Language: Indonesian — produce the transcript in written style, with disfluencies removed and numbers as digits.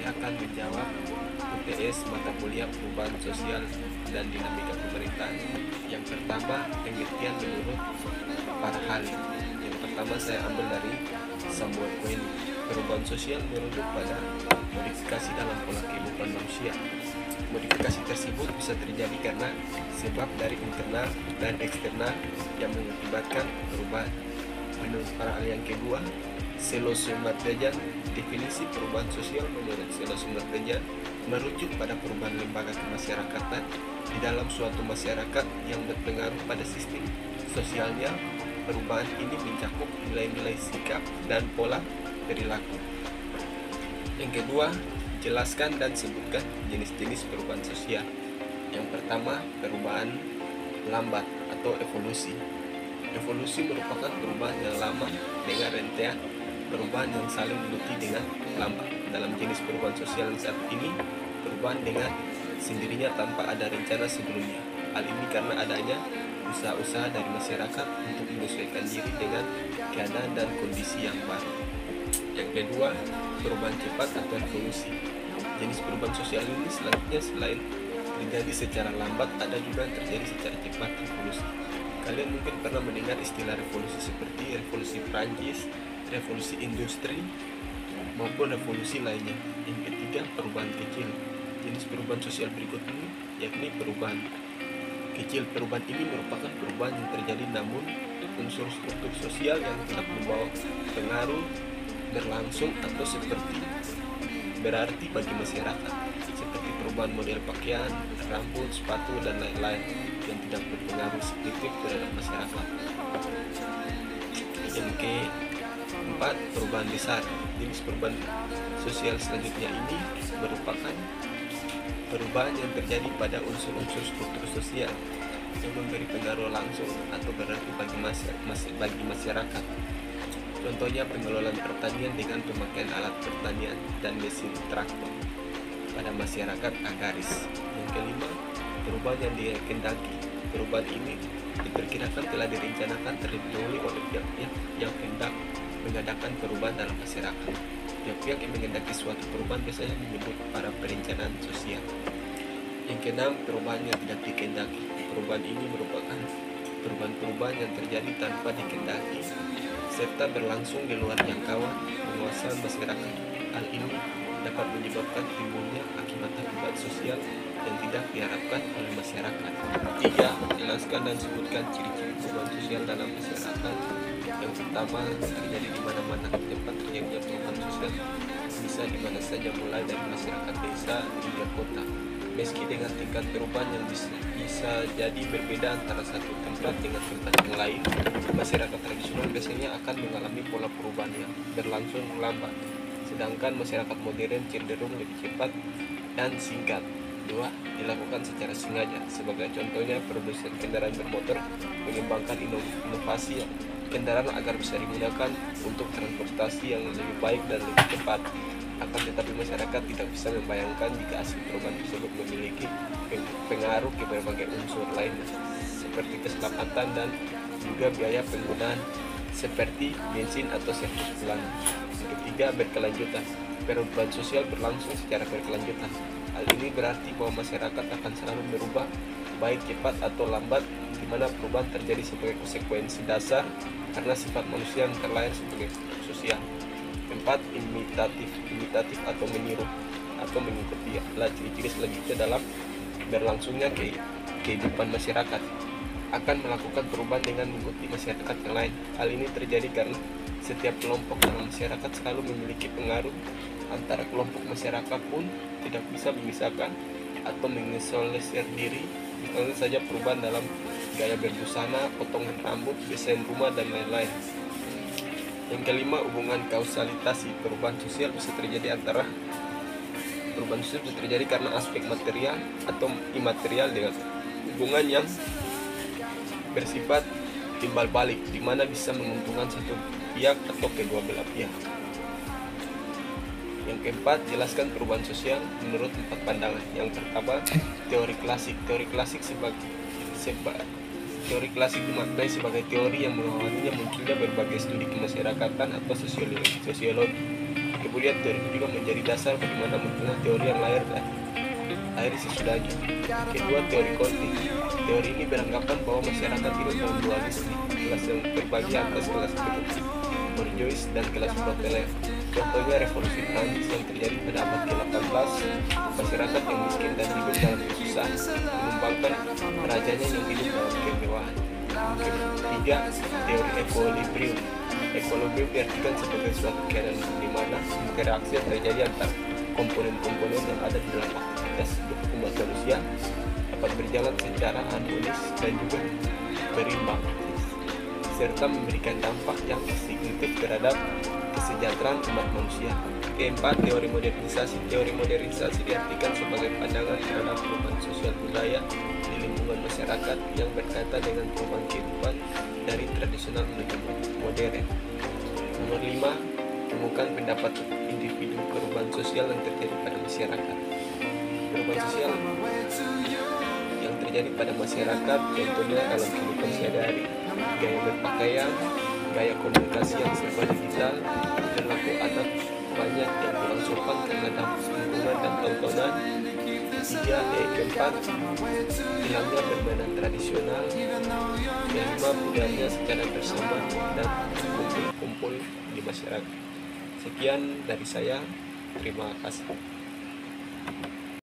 saya akan menjawab UTS mata kuliah perubahan sosial dan dinamika pemerintahan. Yang pertama, pengertian menurut para ahli. Yang pertama saya ambil dari Samuel Cohen. Perubahan sosial merujuk pada modifikasi dalam pola kehidupan manusia. Modifikasi tersebut bisa terjadi karena sebab dari internal dan eksternal yang mengakibatkan perubahan. Menurut para ahli yang kedua, Selo Sumardajan, definisi perubahan sosial menurut Selo Sumardajan merujuk pada perubahan lembaga kemasyarakatan di dalam suatu masyarakat yang berpengaruh pada sistem sosialnya. Perubahan ini mencakup nilai-nilai sikap dan pola perilaku. Yang kedua, jelaskan dan sebutkan jenis-jenis perubahan sosial. Yang pertama, perubahan lambat atau evolusi. Evolusi merupakan perubahan yang lama dengan rentean perubahan yang saling mengikuti dengan lambat. Dalam jenis perubahan sosial yang saat ini, perubahan dengan sendirinya tanpa ada rencana sebelumnya. Hal ini karena adanya usaha-usaha dari masyarakat untuk menyesuaikan diri dengan keadaan dan kondisi yang baru. Yang kedua, perubahan cepat atau revolusi. Jenis perubahan sosial ini selanjutnya selain terjadi secara lambat, ada juga yang terjadi secara cepat, revolusi. Kalian mungkin pernah mendengar istilah revolusi seperti revolusi Prancis, revolusi industri, maupun revolusi lainnya. Yang ketiga, perubahan kecil. Jenis perubahan sosial berikut ini yakni perubahan kecil. Perubahan ini merupakan perubahan yang terjadi namun unsur struktur sosial yang tidak membawa pengaruh berlangsung atau seperti berarti bagi masyarakat, seperti perubahan model pakaian, rambut, sepatu, dan lain-lain yang tidak berpengaruh signifikan terhadap masyarakat. Yang keempat, perubahan besar. Jenis perubahan sosial selanjutnya ini merupakan perubahan yang terjadi pada unsur-unsur struktur sosial yang memberi pengaruh langsung atau berarti bagi masyarakat. Contohnya pengelolaan pertanian dengan pemakaian alat pertanian dan mesin traktor pada masyarakat agraris. Yang kelima, perubahan yang dikehendaki. Perubahan ini diperkirakan telah direncanakan terlebih dahulu oleh pihak-pihak yang hendak mengadakan perubahan dalam masyarakat. Pihak-pihak yang menghendaki suatu perubahan biasanya menyebut para perencanaan sosial. Yang keenam, perubahan yang tidak dikehendaki. Perubahan ini merupakan perubahan-perubahan yang terjadi tanpa dikehendaki serta berlangsung di luar jangkauan penguasaan masyarakat. Hal ini dapat menyebabkan timbulnya akibat sosial yang tidak diharapkan oleh masyarakat. Tiga, jelaskan dan sebutkan ciri-ciri perubahan sosial dalam masyarakat. Yang pertama, terjadi di mana-mana. Tempat terjadinya perubahan sosial bisa di mana saja, mulai dari masyarakat desa hingga kota. Meski dengan tingkat perubahan yang bisa jadi berbeda antara satu tempat dengan tempat yang lain, masyarakat tradisional biasanya akan mengalami pola perubahan yang berlangsung lambat, sedangkan masyarakat modern cenderung lebih cepat dan singkat. Dua, dilakukan secara sengaja. Sebagai contohnya, produsen kendaraan bermotor mengembangkan inovasi kendaraan agar bisa digunakan untuk transportasi yang lebih baik dan lebih cepat. Akan tetapi masyarakat tidak bisa membayangkan jika hasil perubahan tersebut memiliki pengaruh ke berbagai unsur lainnya seperti keselamatan dan juga biaya penggunaan seperti bensin atau servis ulang. Yang ketiga, berkelanjutan. Perubahan sosial berlangsung secara berkelanjutan. Hal ini berarti bahwa masyarakat akan selalu berubah, baik cepat atau lambat, di mana perubahan terjadi sebagai konsekuensi dasar karena sifat manusia yang terlahir sebagai sosial. Empat, imitatif atau meniru atau mengikuti adalah ciri-ciri selanjutnya dalam berlangsungnya kehidupan masyarakat. Akan melakukan perubahan dengan mengikuti masyarakat yang lain. Hal ini terjadi karena setiap kelompok dalam masyarakat selalu memiliki pengaruh antara kelompok masyarakat pun tidak bisa memisahkan atau mengisolir diri. Misalnya saja perubahan dalam gaya berbusana, potongan rambut, desain rumah, dan lain-lain. Yang kelima, hubungan kausalitasi. Perubahan sosial bisa terjadi karena aspek material atau imaterial dengan hubungan yang bersifat timbal balik, di mana bisa menguntungkan satu pihak atau kedua belah pihak. Yang keempat, jelaskan perubahan sosial menurut empat pandangan. Yang pertama, teori klasik. Teori klasik dimaknai sebagai teori yang mengawalinya munculnya berbagai studi kemasyarakatan atau sosiologi. Kemudian teori ini juga menjadi dasar bagaimana membuat teori yang lahir sesudahnya. Kedua, teori konflik. Teori ini beranggapan bahwa masyarakat hidup dalam dualisme, kelas yang terbagi atas kelas bourgeois dan kelas proletariat. Contohnya revolusi Prancis yang terjadi pada abad ke-18, masyarakat yang miskin dan hidup dalam kesusahan menumbangkan rajanya yang hidup dalam kemewahan. Ketiga, teori equilibrium. Equilibrium diartikan sebagai suatu keadaan di mana interaksi yang terjadi antara komponen-komponen yang ada di dalam aktivitas umat manusia dapat berjalan secara harmonis dan juga berimbang, serta memberikan dampak yang signifikan terhadap kesejahteraan umat manusia. Keempat, teori modernisasi. Teori modernisasi diartikan sebagai pandangan terhadap perubahan sosial budaya di lingkungan masyarakat yang berkaitan dengan perubahan kehidupan dari tradisional menuju modern. Nomor 5, temukan pendapat individu perubahan sosial yang terjadi pada masyarakat. Perubahan sosial yang terjadi pada masyarakat contohnya dalam kehidupan sehari-hari, gaya berpakaian, gaya komunikasi yang serba digital, perilaku anak banyak yang kurang sopan karena dampak lingkungan dan tontonan. Keempat, hilangnya permainan tradisional. Kelima, budaya secara bersama dan kumpul-kumpul di masyarakat. Sekian dari saya, terima kasih.